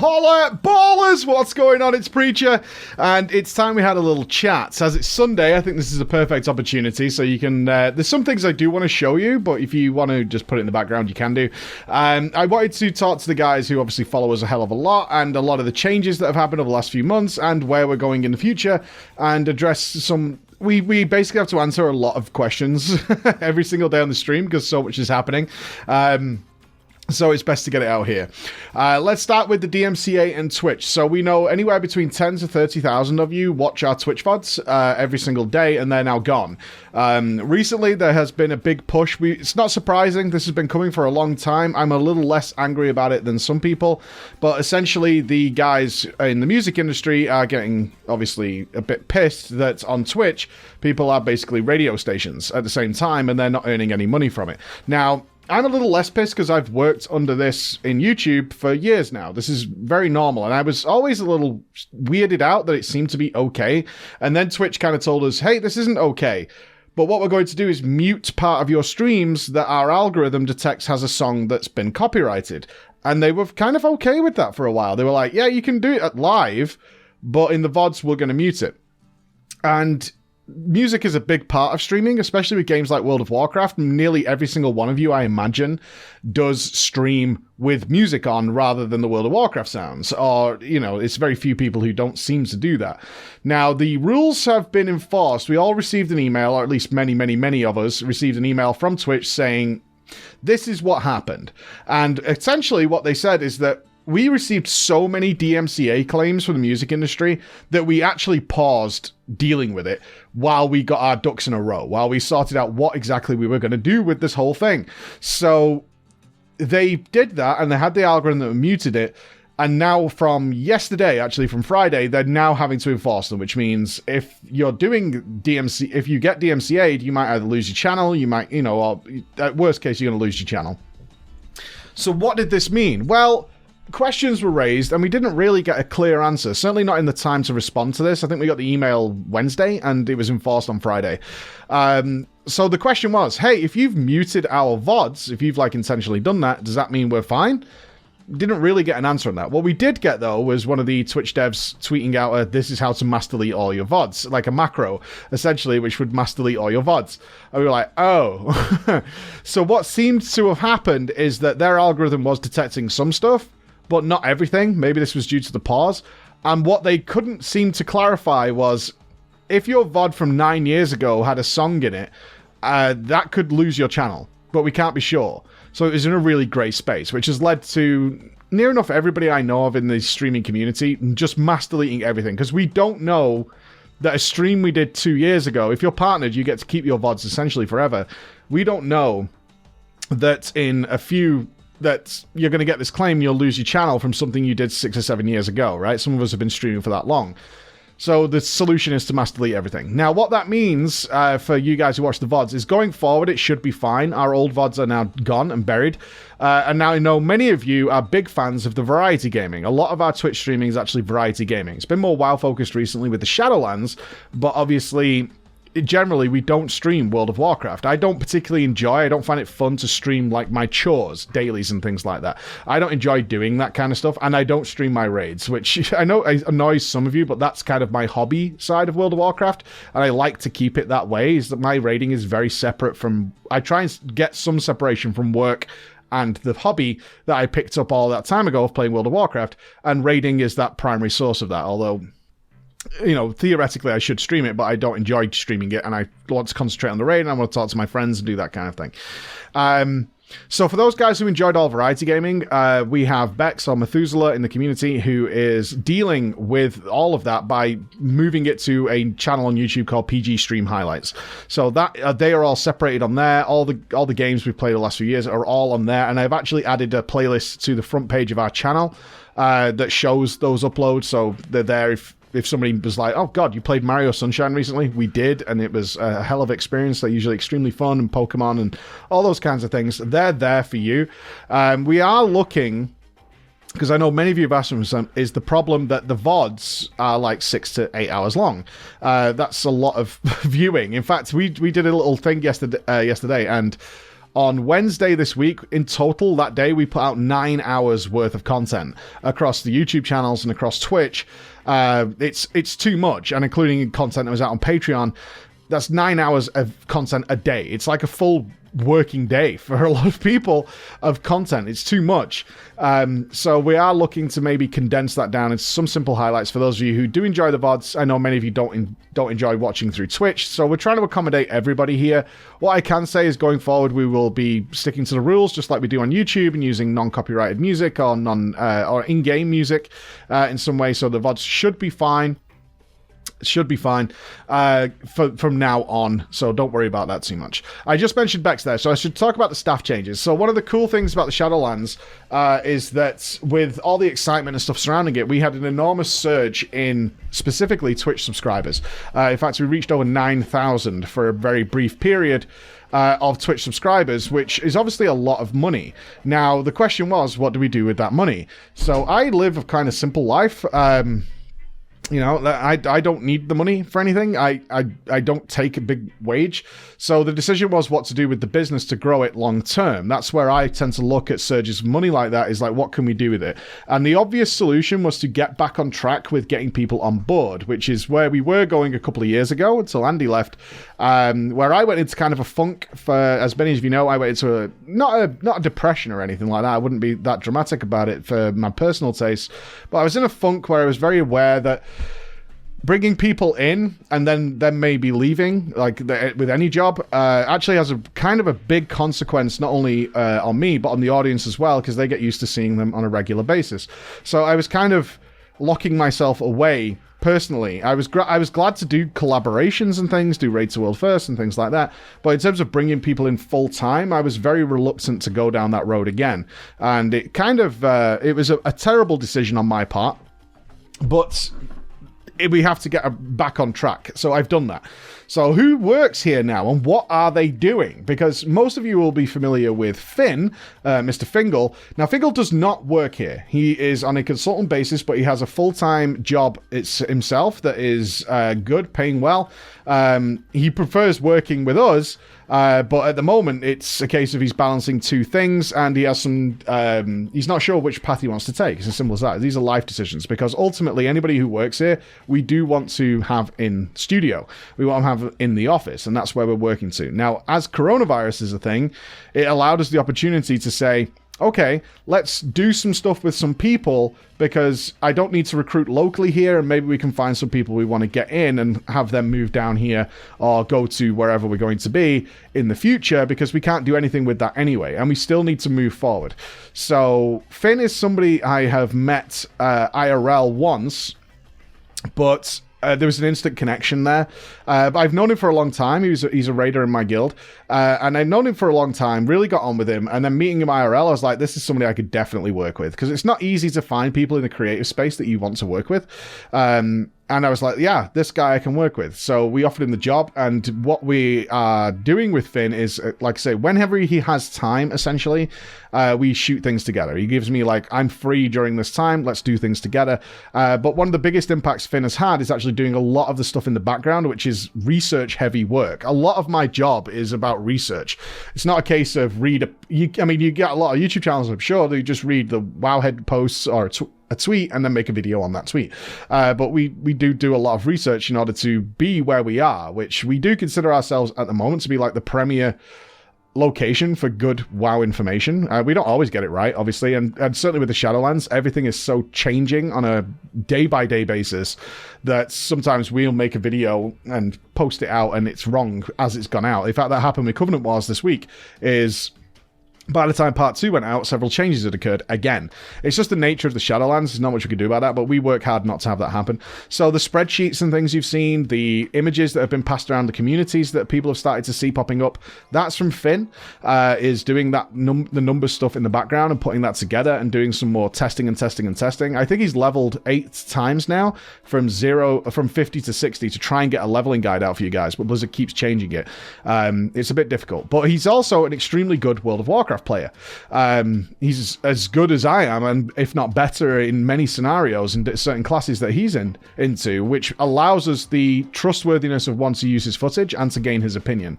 Holla ballers! What's going on? It's Preacher, and it's time we had a little chat. As it's Sunday, I think this is a perfect opportunity, so you can... there's some things I do want to show you, but if you want to just put it in the background, you can do. I wanted to talk to the guys who obviously follow us a hell of a lot, and a lot of the changes that have happened over the last few months, and where we're going in the future, and address some... We basically have to answer a lot of questions every single day on the stream, because so much is happening. So it's best to get it out here. Let's start with the DMCA and Twitch. So we know anywhere between 10 to 30,000 of you watch our Twitch VODs every single day, and they're now gone. Recently, there has been a big push. It's not surprising. This has been coming for a long time. I'm a little less angry about it than some people. But essentially, the guys in the music industry are getting, obviously, a bit pissed that on Twitch, people are basically radio stations at the same time, and they're not earning any money from it. Now, I'm a little less pissed because I've worked under this in YouTube for years now. This is very normal, and I was always a little weirded out that it seemed to be okay. And then Twitch kind of told us, hey, this isn't okay. But what we're going to do is mute part of your streams that our algorithm detects has a song that's been copyrighted. And they were kind of okay with that for a while. They were like, yeah, you can do it live, but in the VODs, we're going to mute it. And music is a big part of streaming, especially with games like World of Warcraft. Nearly every single one of you, I imagine, does stream with music on rather than the World of Warcraft sounds. Or, you know, it's very few people who don't seem to do that. Now, the rules have been enforced. We all received an email, or at least many of us received an email from Twitch saying, this is what happened. And essentially what they said is that we received so many DMCA claims from the music industry that we actually paused dealing with it while we got our ducks in a row, while we sorted out what exactly we were going to do with this whole thing. So they did that, and they had the algorithm that muted it, and now from yesterday, actually from Friday, they're now having to enforce them, which means if you're doing DMC, if you get DMCA'd, you might either lose your channel, you might, you know, or at worst case, you're going to lose your channel. So what did this mean? Well, questions were raised, and we didn't really get a clear answer. Certainly not in the time to respond to this. I think we got the email Wednesday, and it was enforced on Friday. So the question was, hey, if you've muted our VODs, if you've like intentionally done that, does that mean we're fine? Didn't really get an answer on that. What we did get, though, was one of the Twitch devs tweeting out this is how to master delete all your VODs, like a macro, essentially, which would master delete all your VODs. And we were like, oh. So what seemed to have happened is that their algorithm was detecting some stuff, but not everything. Maybe this was due to the pause. And what they couldn't seem to clarify was, if your VOD from 9 years ago had a song in it, that could lose your channel, but we can't be sure. So it was in a really grey space, which has led to near enough everybody I know of in the streaming community just mass deleting everything, because we don't know that a stream we did 2 years ago, if you're partnered, you get to keep your VODs essentially forever. We don't know that in a few... that you're going to get this claim you'll lose your channel from something you did 6 or 7 years ago, right? Some of us have been streaming for that long. So the solution is to mass delete everything. Now, what that means for you guys who watch the VODs is going forward, it should be fine. Our old VODs are now gone and buried. And now I know many of you are big fans of the variety gaming. A lot of our Twitch streaming is actually variety gaming. It's been more WoW-focused recently with the Shadowlands, but obviously... generally, we don't stream World of Warcraft. I don't particularly enjoy, I don't find it fun to stream, like, my chores, dailies and things like that. I don't enjoy doing that kind of stuff, and I don't stream my raids, which I know annoys some of you, but that's kind of my hobby side of World of Warcraft, and I like to keep it that way, is that my raiding is very separate from... I try and get some separation from work and the hobby that I picked up all that time ago of playing World of Warcraft, and raiding is that primary source of that, although... you know, theoretically I should stream it, but I don't enjoy streaming it, and I want to concentrate on the raid, and I want to talk to my friends and do that kind of thing. So for those guys who enjoyed all variety gaming, we have Bex or Methuselah in the community who is dealing with all of that by moving it to a channel on YouTube called PG Stream Highlights. So that they are all separated on there. All the games we've played the last few years are all on there, and I've actually added a playlist to the front page of our channel that shows those uploads, so they're there if somebody was like, oh god, you played Mario Sunshine recently? We did, and it was a hell of an experience. They're usually extremely fun, and Pokemon and all those kinds of things. They're there for you. We are looking, because I know many of you have asked me, is the problem that the VODs are like 6 to 8 hours long. That's a lot of viewing. In fact, we did a little thing yesterday, and On Wednesday this week, in total, that day, we put out 9 hours worth of content across the YouTube channels and across Twitch. It's too much, and including content that was out on Patreon, that's 9 hours of content a day. It's like a full working day for a lot of people of content. It's too much. So we are looking to maybe condense that down into some simple highlights for those of you who do enjoy the VODs. I know many of you don't enjoy watching through Twitch, so we're trying to accommodate everybody here. What I can say is going forward, we will be sticking to the rules just like we do on YouTube and using non-copyrighted music or or in-game music in some way, so the VODs should be fine. Should be fine from now on, so don't worry about that too much. I just mentioned Bex there, so I should talk about the staff changes. So one of the cool things about the Shadowlands is that with all the excitement and stuff surrounding it, we had an enormous surge in specifically Twitch subscribers. In fact, we reached over 9,000 for a very brief period of Twitch subscribers, which is obviously a lot of money. Now, the question was, what do we do with that money? So I live a kind of simple life. You know, I don't need the money for anything. I don't take a big wage. So the decision was what to do with the business to grow it long term. That's where I tend to look at surges of money like that, is like, what can we do with it? And the obvious solution was to get back on track with getting people on board, which is where we were going a couple of years ago until Andy left, where I went into kind of a funk. For, as many of you know, I went into not a depression or anything like that. I wouldn't be that dramatic about it for my personal taste, but I was in a funk where I was very aware that bringing people in and then maybe leaving, like with any job, actually has a kind of a big consequence, not only on me, but on the audience as well, because they get used to seeing them on a regular basis. So I was kind of locking myself away personally. I was glad to do collaborations and things, do Raid to World First and things like that. But in terms of bringing people in full time, I was very reluctant to go down that road again. And it kind of, it was a terrible decision on my part, but we have to get back on track. So I've done that. So who works here now and what are they doing? Because most of you will be familiar with Finn, Mr. Fingal. Now, Fingal does not work here. He is on a consultant basis, but he has a full-time job himself that is good, paying well. He prefers working with us, but at the moment, it's a case of he's balancing two things, and he has some... he's not sure which path he wants to take. It's as simple as that. These are life decisions, because ultimately, anybody who works here, we do want to have in studio. We want to have in the office, and that's where we're working to. Now, as coronavirus is a thing, it allowed us the opportunity to say, okay, let's do some stuff with some people, because I don't need to recruit locally here, and maybe we can find some people we want to get in and have them move down here or go to wherever we're going to be in the future, because we can't do anything with that anyway, and we still need to move forward. So Finn is somebody I have met IRL once, but there was an instant connection there. But I've known him for a long time. He's a raider in my guild. And I've known him for a long time, really got on with him. And then meeting him IRL, I was like, this is somebody I could definitely work with. Because it's not easy to find people in the creative space that you want to work with. And I was like, yeah, this guy I can work with. So we offered him the job. And what we are doing with Finn is, like I say, whenever he has time, essentially, we shoot things together. He gives me, like, I'm free during this time. Let's do things together. But one of the biggest impacts Finn has had is actually doing a lot of the stuff in the background, which is research-heavy work. A lot of my job is about research. It's not a case of you get a lot of YouTube channels, I'm sure, that you just read the Wowhead posts or a tweet and then make a video on that tweet. But we do a lot of research in order to be where we are, which we do consider ourselves at the moment to be like the premier location for good WoW information. We don't always get it right, obviously, and certainly with the Shadowlands, everything is so changing on a day-by-day basis that sometimes we'll make a video and post it out and it's wrong as it's gone out. In fact, that happened with Covenant Wars this week, is by the time part 2 went out, several changes had occurred again. It's just the nature of the Shadowlands. There's not much we can do about that, but we work hard not to have that happen. So the spreadsheets and things you've seen, the images that have been passed around the communities that people have started to see popping up, that's from Finn, is doing that the number stuff in the background and putting that together and doing some more testing. I think he's leveled 8 times now from 50 to 60 to try and get a leveling guide out for you guys, but Blizzard keeps changing it. It's a bit difficult, but he's also an extremely good World of Warcraft Warcraft player. He's as good as I am, and if not better in many scenarios and certain classes that he's into, which allows us the trustworthiness of once he uses footage and to gain his opinion.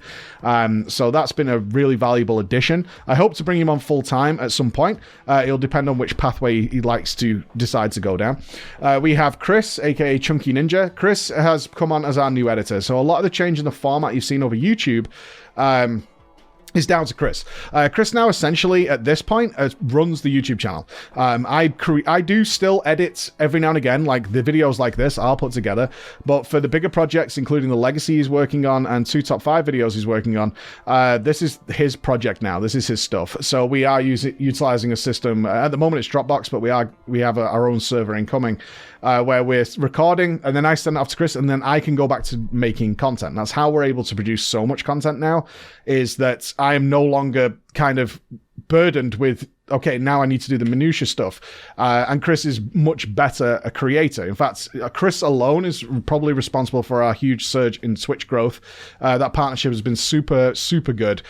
So that's been a really valuable addition. I hope to bring him on full time at some point. It'll depend on which pathway he likes to decide to go down. We have Chris, aka Chunky Ninja. Chris has come on as our new editor, so a lot of the change in the format you've seen over YouTube is down to Chris. Chris now essentially at this point runs the YouTube channel. I do still edit every now and again, like the videos like this I'll put together, but for the bigger projects, including the Legacy he's working on and 2 top 5 videos he's working on, this is his project now. This is his stuff. So we are utilizing a system. At the moment it's Dropbox, but we have our own server incoming where we're recording, and then I send it off to Chris, and then I can go back to making content. That's how we're able to produce so much content now, is that I am no longer kind of burdened with, okay, now I need to do the minutia stuff. And Chris is much better a creator. In fact, Chris alone is probably responsible for our huge surge in Twitch growth. That partnership has been super, super good.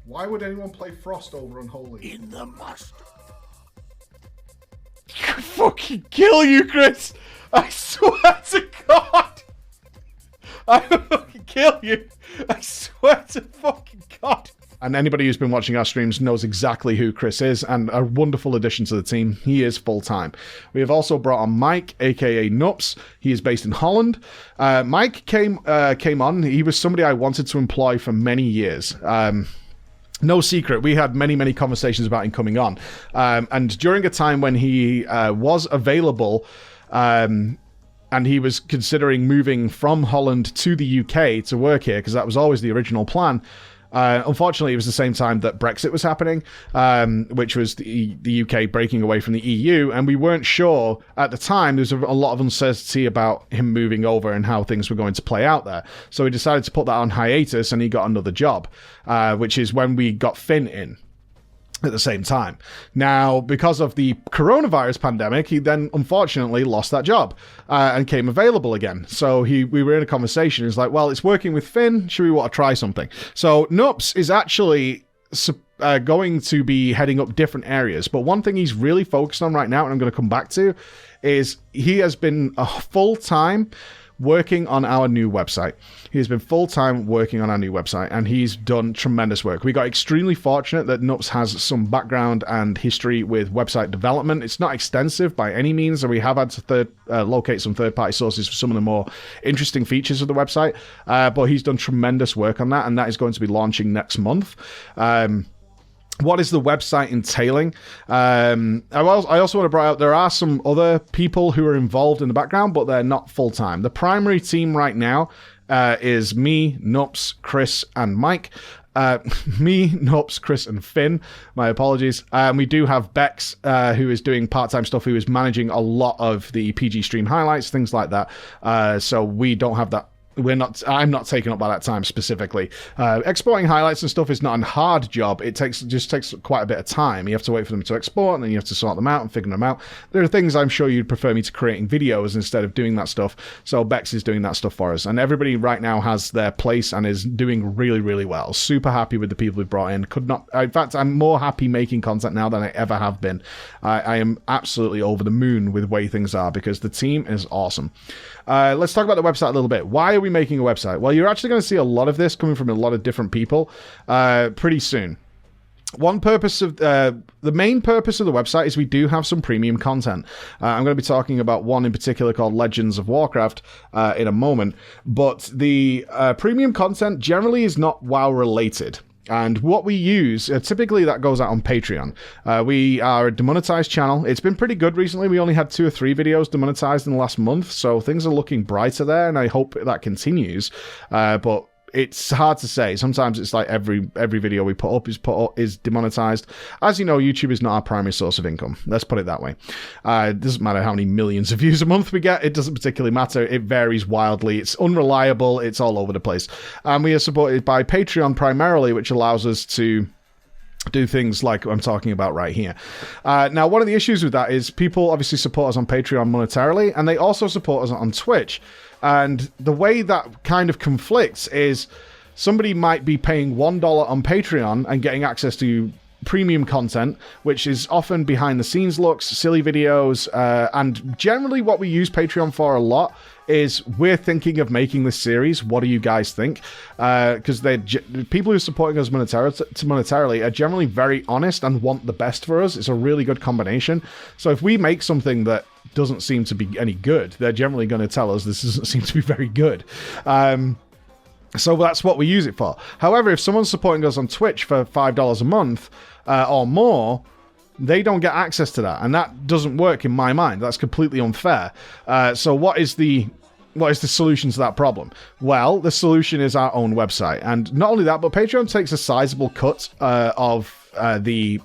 Why would anyone play Frost over Unholy? In the must. Fucking kill you, Chris! I swear to God! I will fucking kill you! I swear to fucking God! And anybody who's been watching our streams knows exactly who Chris is, and a wonderful addition to the team. He is full-time. We have also brought on Mike, aka Nups. He is based in Holland. Mike came on. He was somebody I wanted to employ for many years. No secret, we had many, many conversations about him coming on. And during a time when he was available, and he was considering moving from Holland to the UK to work here, because that was always the original plan. Unfortunately, it was the same time that Brexit was happening, which was the UK breaking away from the EU, and we weren't sure at the time. There was a lot of uncertainty about him moving over and how things were going to play out there. So we decided to put that on hiatus, and he got another job, which is when we got Finn in at the same time. Now, because of the coronavirus pandemic, he then unfortunately lost that job and came available again. So we were in a conversation. He's like, well, it's working with Finn. Should we want to try something? So Nups is actually going to be heading up different areas. But one thing he's really focused on right now, and I'm going to come back to, is he has been a full-time working on our new website. He's been full-time working on our new website, and he's done tremendous work. We got extremely fortunate that Nups has some background and history with website development. It's not extensive by any means, and we have had to locate some third-party sources for some of the more interesting features of the website, but he's done tremendous work on that, and that is going to be launching next month. What is the website entailing? I also want to bring out, there are some other people who are involved in the background, but they're not full-time. The primary team right now is me, Nups, Chris, and Mike. Me, Nups, Chris, and Finn. My apologies. We do have Bex, who is doing part-time stuff, who is managing a lot of the PG stream highlights, things like that. So we don't have that. I'm not taken up by that time specifically. Exporting highlights and stuff is not a hard job. It just takes quite a bit of time. You have to wait for them to export, and then you have to sort them out and figure them out. There are things I'm sure you'd prefer me to creating videos instead of doing that stuff. So Bex is doing that stuff for us. And everybody right now has their place and is doing really, really well. Super happy with the people we've brought in. In fact, I'm more happy making content now than I ever have been. I am absolutely over the moon with the way things are, because the team is awesome. Let's talk about the website a little bit. Why are we making a website? Well, you're actually going to see a lot of this coming from a lot of different people pretty soon. The main purpose of the website is we do have some premium content. I'm going to be talking about one in particular called Legends of Warcraft in a moment, but the premium content generally is not WoW related. And what we use, typically that goes out on Patreon. We are a demonetized channel. It's been pretty good recently. We only had 2 or 3 videos demonetized in the last month, so things are looking brighter there, and I hope that continues. But it's hard to say. Sometimes it's like every video we put up is demonetized. As you know, YouTube is not our primary source of income. Let's put it that way. It doesn't matter how many millions of views a month we get. It doesn't particularly matter. It varies wildly. It's unreliable. It's all over the place. And we are supported by Patreon primarily, which allows us to do things like I'm talking about right here. Now, one of the issues with that is people obviously support us on Patreon monetarily, and they also support us on Twitch. And the way that kind of conflicts is somebody might be paying $1 on Patreon and getting access to premium content, which is often behind the scenes looks, silly videos, and generally what we use Patreon for a lot is we're thinking of making this series. What do you guys think? Because people who are supporting us monetarily are generally very honest and want the best for us. It's a really good combination. So if we make something that doesn't seem to be any good, they're generally going to tell us this doesn't seem to be very good. So that's what we use it for. However, if someone's supporting us on Twitch for $5 a month or more, they don't get access to that, and that doesn't work in my mind. That's completely unfair. So what is the solution to that problem? Well, the solution is our own website, and not only that, but Patreon takes a sizable cut of the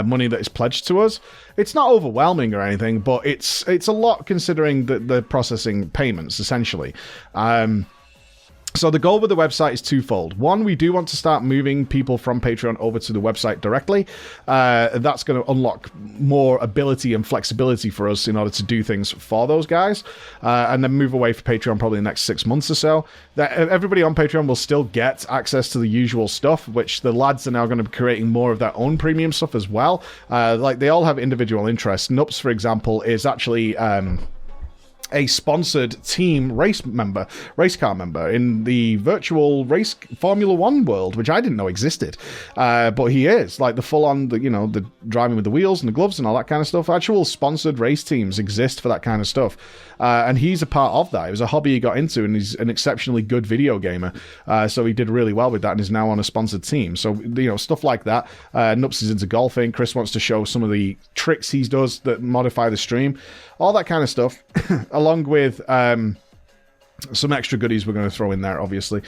money that is pledged to us. It's not overwhelming or anything, but it's a lot considering the processing payments, essentially. So the goal with the website is twofold. One, we do want to start moving people from Patreon over to the website directly. That's going to unlock more ability and flexibility for us in order to do things for those guys. And then move away from Patreon probably in the next 6 months or so. Everybody on Patreon will still get access to the usual stuff, which the lads are now going to be creating more of their own premium stuff as well. Like they all have individual interests. Nups, for example, is actually a sponsored team race car member in the virtual race Formula 1 world, which I didn't know existed. But he is like the full-on, the driving with the wheels and the gloves and all that kind of stuff. Actual sponsored race teams exist for that kind of stuff. And he's a part of that. It was a hobby he got into, and he's an exceptionally good video gamer. So he did really well with that and is now on a sponsored team. So, stuff like that. Nups is into golfing. Chris wants to show some of the tricks he does that modify the stream. All that kind of stuff, along with some extra goodies we're going to throw in there, obviously.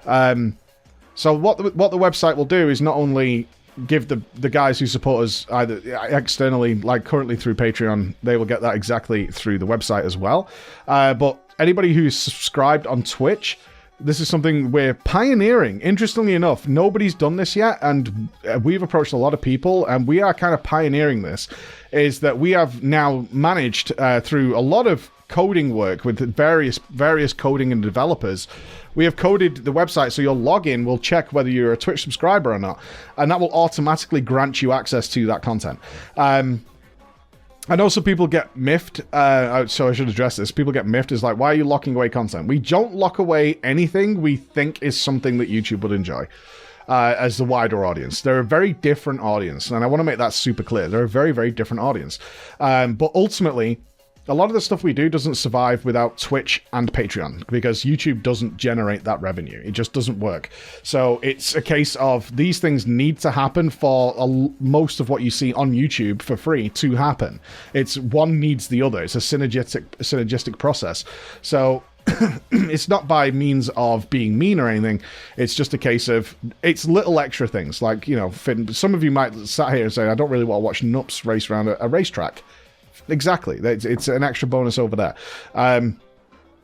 So what the website will do is not only give the guys who support us either externally, like currently through Patreon, they will get that exactly through the website as well. But anybody who's subscribed on Twitch, this is something we're pioneering. Interestingly enough, nobody's done this yet, and we've approached a lot of people, and we are kind of pioneering this, is that we have now managed, through a lot of coding work with various coding and developers, we have coded the website so your login will check whether you're a Twitch subscriber or not, and that will automatically grant you access to that content. I know some people get miffed, so I should address this. People get miffed as like, why are you locking away content? We don't lock away anything we think is something that YouTube would enjoy as the wider audience. They're a very different audience, and I want to make that super clear. They're a very, very different audience. But ultimately, a lot of the stuff we do doesn't survive without Twitch and Patreon, because YouTube doesn't generate that revenue. It just doesn't work. So it's a case of these things need to happen for most of what you see on YouTube for free to happen. It's one needs the other. It's a synergistic process. So it's not by means of being mean or anything. It's just a case of, it's little extra things. Like, some of you might sat here and say, I don't really want to watch Nups race around a racetrack. Exactly. It's an extra bonus over there.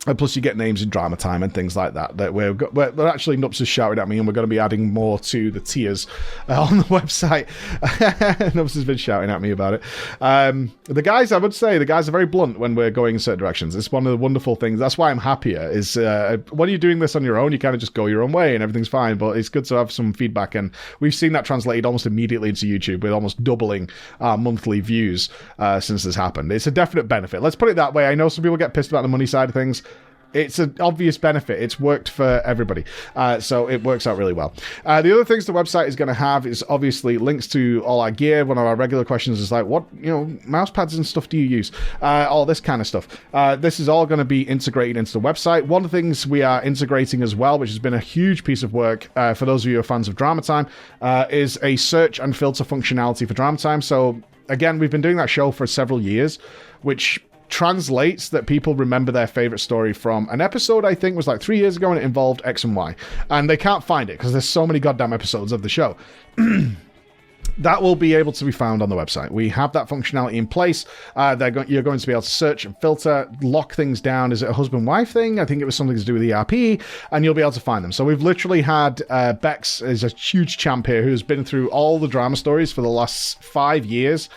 And plus you get names in drama time and things like that. We're actually, Nups has shouted at me, and we're going to be adding more to the tiers on the website. Nups has been shouting at me about it. The guys are very blunt when we're going in certain directions. It's one of the wonderful things. That's why I'm happier, is when you're doing this on your own, you kind of just go your own way and everything's fine, but it's good to have some feedback, and we've seen that translated almost immediately into YouTube, with almost doubling our monthly views since this happened. It's a definite benefit. Let's put it that way. I know some people get pissed about the money side of things. It's an obvious benefit. It's worked for everybody. So it works out really well. The other things the website is going to have is obviously links to all our gear. One of our regular questions is like, what, mouse pads and stuff do you use? All this kind of stuff. This is all going to be integrated into the website. One of the things we are integrating as well, which has been a huge piece of work for those of you who are fans of Drama Time, is a search and filter functionality for Drama Time. So again, we've been doing that show for several years, which translates that people remember their favorite story from an episode I think was like 3 years ago, and it involved X and Y, and they can't find it because there's so many goddamn episodes of the show. That will be able to be found on the website. We have that functionality in place. You're going to be able to search and filter, lock things down. Is it a husband-wife thing? I think it was something to do with ERP, and you'll be able to find them. So we've literally had Bex is a huge champ here who's been through all the drama stories for the last 5 years,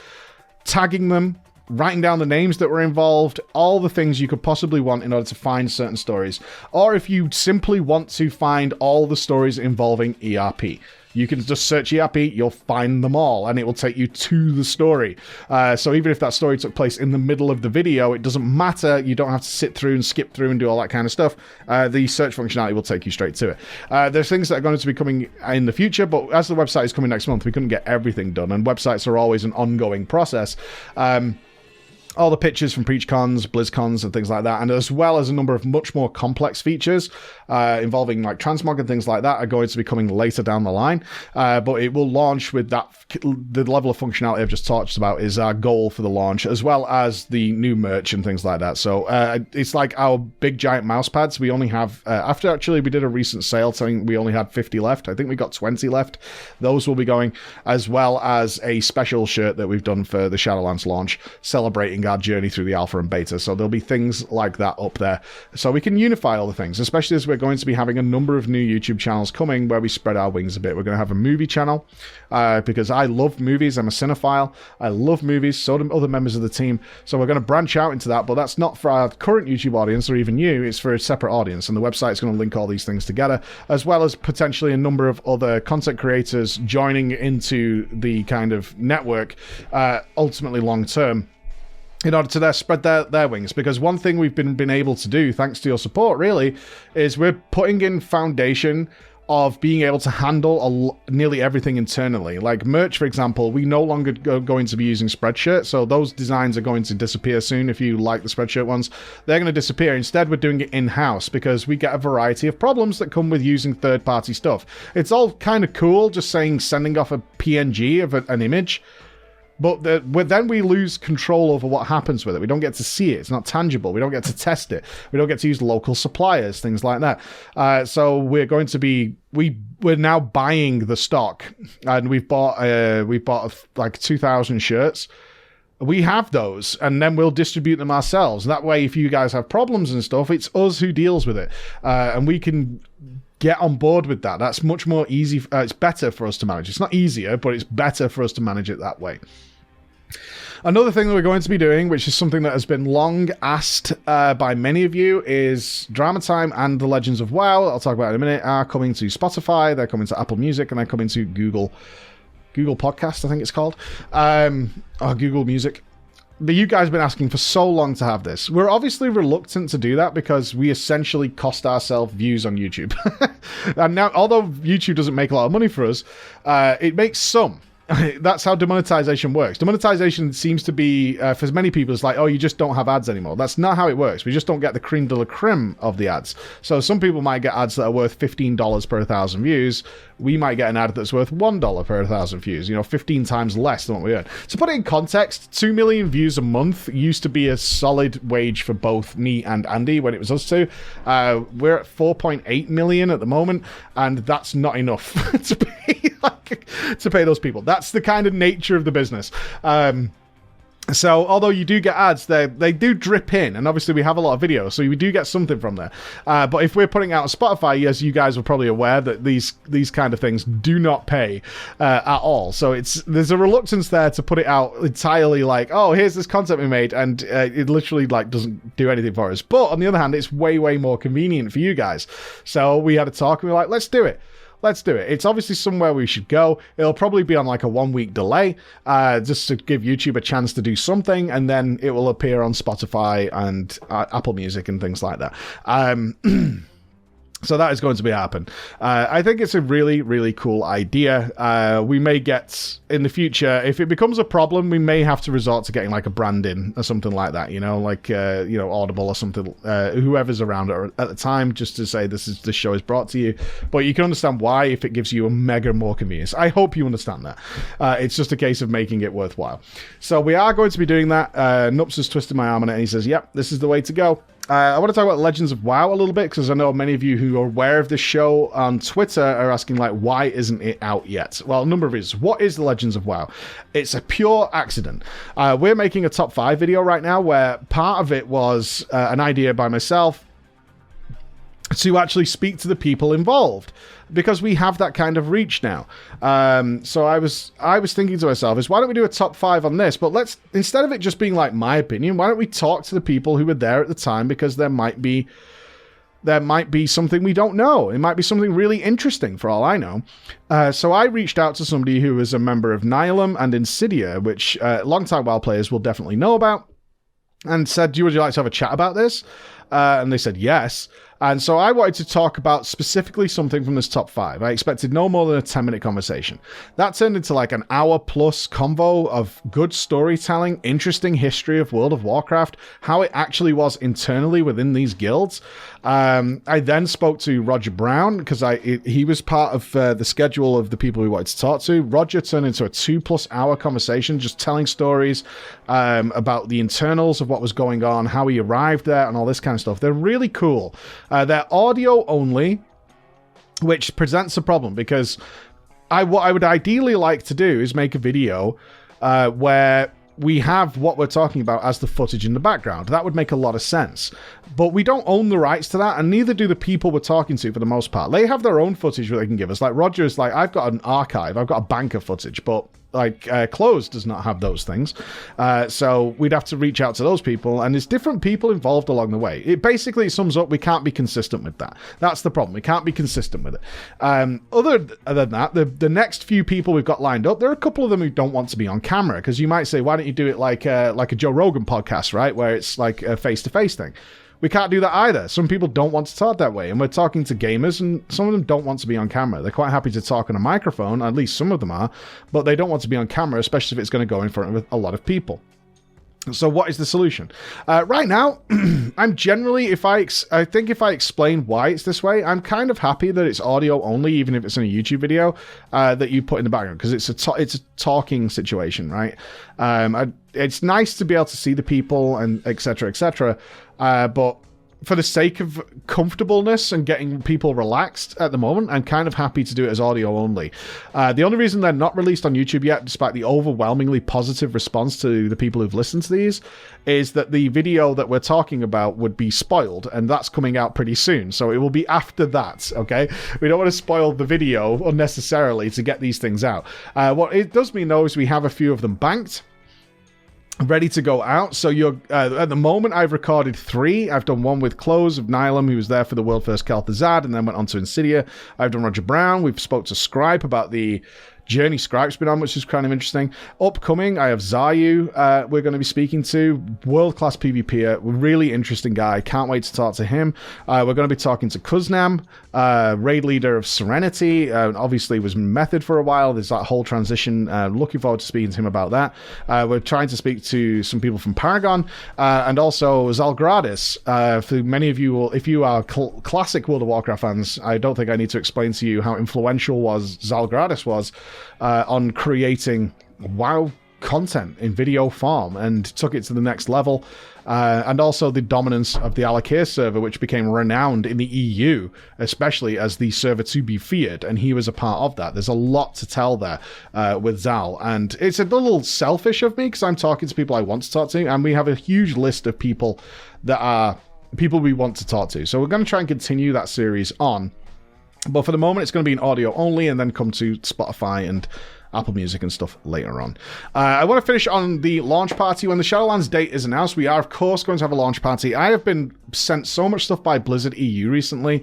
tagging them, writing down the names that were involved, all the things you could possibly want in order to find certain stories. Or if you simply want to find all the stories involving ERP, You can just search Yappy, you'll find them all, and it will take you to the story. So even if that story took place in the middle of the video, it doesn't matter. You don't have to sit through and skip through and do all that kind of stuff. The search functionality will take you straight to it. There's things that are going to be coming in the future, but as the website is coming next month, we couldn't get everything done, and websites are always an ongoing process. All the pictures from PreachCons, BlizzCons, and things like that, and as well as a number of much more complex features involving like transmog and things like that are going to be coming later down the line. But it will launch with that, the level of functionality I've just talked about is our goal for the launch, as well as the new merch and things like that. So it's like our big giant mouse pads. We only have, after actually we did a recent sale saying we only had 50 left. I think we got 20 left. Those will be going, as well as a special shirt that we've done for the Shadowlands launch, celebrating our journey through the alpha and beta. So there'll be things like that up there, so we can unify all the things, especially as we're going to be having a number of new YouTube channels coming where we spread our wings a bit. We're going to have a movie channel because I love movies. I'm a cinephile. I love movies. So do other members of the team. So we're going to branch out into that, but that's not for our current YouTube audience or even you. It's for a separate audience, and the website is going to link all these things together, as well as potentially a number of other content creators joining into the kind of network ultimately long term, in order to spread their wings. Because one thing we've been able to do, thanks to your support, really, is we're putting in foundation of being able to handle nearly everything internally. Like merch, for example, we no longer going to be using Spreadshirt, so those designs are going to disappear soon. If you like the Spreadshirt ones, they're going to disappear. Instead, we're doing it in-house because we get a variety of problems that come with using third-party stuff. It's all kind of cool just sending off a PNG of an image, but then we lose control over what happens with it. We don't get to see it. It's not tangible. We don't get to test it. We don't get to use local suppliers, things like that. So we're going to be... We're now buying the stock, and we've bought like 2,000 shirts. We have those, and then we'll distribute them ourselves. That way, if you guys have problems and stuff, it's us who deals with it. And we can get on board with that. That's much more easy. It's better for us to manage. It's not easier, but it's better for us to manage it that way. Another thing that we're going to be doing, which is something that has been long asked by many of you, is Drama Time and The Legends of WoW, I'll talk about it in a minute, are coming to Spotify, they're coming to Apple Music, and they're coming to Google Podcast, I think it's called, or Google Music. But you guys have been asking for so long to have this. We're obviously reluctant to do that because we essentially cost ourselves views on YouTube. And now, although YouTube doesn't make a lot of money for us, it makes some. That's how demonetization works. Demonetization seems to be, for many people, it's like, oh, you just don't have ads anymore. That's not how it works. We just don't get the creme de la creme of the ads. So some people might get ads that are worth $15 per 1,000 views. We might get an ad that's worth $1 per 1,000 views, 15 times less than what we earn. To put it in context, 2 million views a month used to be a solid wage for both me and Andy when it was us two. We're at 4.8 million at the moment, and that's not enough to pay those people. That's the kind of nature of the business. So although you do get ads, they do drip in, and obviously we have a lot of videos, so we do get something from there. But if we're putting out on Spotify, as you guys are probably aware, that these kind of things do not pay at all. So there's a reluctance there to put it out entirely like, oh, here's this content we made, and it literally doesn't do anything for us. But on the other hand, it's way more convenient for you guys. So we had a talk, and we were like, let's do it. Let's do it. It's obviously somewhere we should go. It'll probably be on like a 1-week delay, just to give YouTube a chance to do something, and then it will appear on Spotify and Apple Music and things like that. So that is going to be happen. I think it's a really, really cool idea. We may get, in the future, if it becomes a problem, we may have to resort to getting like a branding or something like that, like Audible or something, whoever's around at the time, just to say this show is brought to you. But you can understand why if it gives you a mega more convenience. I hope you understand that. It's just a case of making it worthwhile. So we are going to be doing that. Nups has twisted my arm on it, and he says, yep, this is the way to go. I want to talk about Legends of WoW a little bit, because I know many of you who are aware of this show on Twitter are asking, why isn't it out yet? Well, a number of reasons. What is the Legends of WoW? It's a pure accident. We're making a top 5 video right now, where part of it was an idea by myself to actually speak to the people involved, because we have that kind of reach now. So I was thinking to myself, why don't we do a top 5 on this? But let's, instead of it just being like my opinion, why don't we talk to the people who were there at the time, because there might be there might be something we don't know. It might be something really interesting for all I know. So I reached out to somebody who is a member of Nihilum and Insidia, which long-time WoW players will definitely know about, and said, would you like to have a chat about this? And they said yes. And so I wanted to talk about specifically something from this top 5. I expected no more than a 10-minute conversation. That turned into like an hour-plus convo of good storytelling, interesting history of World of Warcraft, how it actually was internally within these guilds. I then spoke to Roger Brown, because he was part of the schedule of the people we wanted to talk to. Roger turned into a 2+ hour conversation, just telling stories about the internals of what was going on, how he arrived there, and all this kind of stuff. They're really cool. They're audio only, which presents a problem, because what I would ideally like to do is make a video where we have what we're talking about as the footage in the background. That would make a lot of sense. But we don't own the rights to that, and neither do the people we're talking to for the most part. They have their own footage that they can give us. Like Roger's like, I've got an archive, I've got a bank of footage, but like Close does not have those things. So we'd have to reach out to those people, and there's different people involved along the way. It basically sums up, we can't be consistent with that. That's the problem. We can't be consistent with it. Other than that, the next few people we've got lined up, there are a couple of them who don't want to be on camera, because you might say, why don't you do it like a Joe Rogan podcast, right? Where it's like a face-to-face thing. We can't do that either. Some people don't want to talk that way, and we're talking to gamers, and some of them don't want to be on camera. They're quite happy to talk on a microphone, at least some of them are, but they don't want to be on camera, especially if it's going to go in front of a lot of people. So what is the solution? Right now, I'm generally, I think if I explain why it's this way, I'm kind of happy that it's audio only, even if it's in a YouTube video that you put in the background, because it's a talking situation, right? It's nice to be able to see the people and etc. etc. But for the sake of comfortableness and getting people relaxed at the moment, I'm kind of happy to do it as audio only. The only reason they're not released on YouTube yet, despite the overwhelmingly positive response to the people who've listened to these, is that the video that we're talking about would be spoiled, and that's coming out pretty soon. So it will be after that, okay? We don't want to spoil the video unnecessarily to get these things out. What it does mean, though, is we have a few of them banked, ready to go out. So you're at the moment I've recorded 3. I've done one with Close of Nihilum, who was there for the World First Kel'Thuzad, and then went on to Insidia. I've done Roger Brown. We've spoke to Scripe about the journey Scripe's been on, which is kind of interesting. Upcoming, I have Zayu we're going to be speaking to. World-class PvPer, really interesting guy. Can't wait to talk to him. We're going to be talking to Kuznam, raid leader of Serenity. Obviously was Method for a while. There's that whole transition. Looking forward to speaking to him about that. We're trying to speak to some people from Paragon, and also Zalgradis. For many of you, if you are classic World of Warcraft fans, I don't think I need to explain to you how influential Zalgradis was on creating WoW content in video form, and took it to the next level. And also the dominance of the Alakir server, which became renowned in the EU, especially as the server to be feared, and he was a part of that. There's a lot to tell there with Zal, and it's a little selfish of me, because I'm talking to people I want to talk to, and we have a huge list of people that are people we want to talk to. So we're going to try and continue that series on. But for the moment, it's going to be an audio only, and then come to Spotify and Apple Music and stuff later on. I want to finish on the launch party. When the Shadowlands date is announced, we are, of course, going to have a launch party. I have been sent so much stuff by Blizzard EU recently,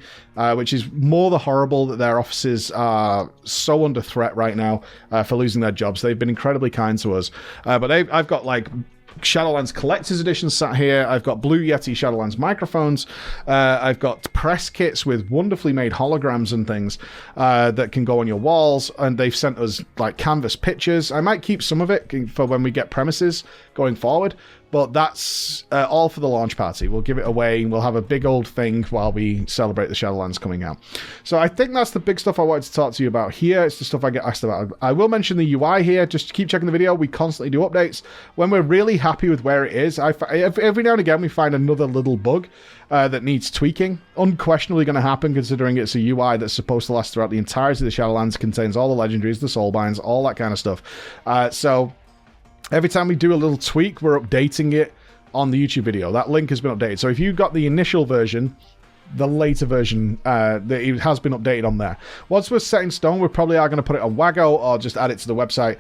which is more the horrible that their offices are so under threat right now for losing their jobs. They've been incredibly kind to us. But I've got, like, Shadowlands Collector's Edition sat here. I've got Blue Yeti Shadowlands microphones. I've got press kits with wonderfully made holograms and things that can go on your walls, and they've sent us like canvas pictures. I might keep some of it for when we get premises going forward, but that's all for the launch party. We'll give it away, and we'll have a big old thing while we celebrate the Shadowlands coming out. So I think that's the big stuff I wanted to talk to you about here. It's the stuff I get asked about. I will mention the UI here. Just keep checking the video. We constantly do updates. When we're really happy with where it is, every now and again we find another little bug that needs tweaking. Unquestionably going to happen, considering it's a UI that's supposed to last throughout the entirety of the Shadowlands, contains all the legendaries, the soulbinds, all that kind of stuff. So every time we do a little tweak, we're updating it on the YouTube video. That link has been updated. So if you got the initial version the later version that it has been updated on there. Once we're set in stone, we probably are going to put it on Waggo or just add it to the website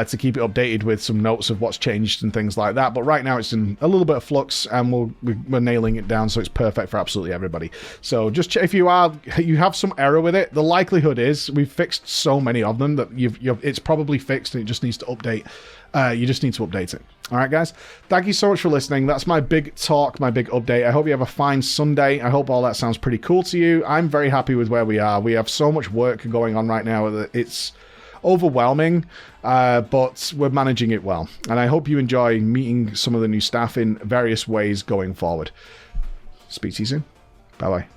to keep it updated with some notes of what's changed and things like that. But right now it's in a little bit of flux, and we're nailing it down so it's perfect for absolutely everybody. So just if you have some error with it, the likelihood is we've fixed so many of them that it's probably fixed and it just needs to update. You just need to update it. All right, guys. Thank you so much for listening. That's my big talk, my big update. I hope you have a fine Sunday. I hope all that sounds pretty cool to you. I'm very happy with where we are. We have so much work going on right now that it's overwhelming, but we're managing it well. And I hope you enjoy meeting some of the new staff in various ways going forward. Speak to you soon. Bye-bye.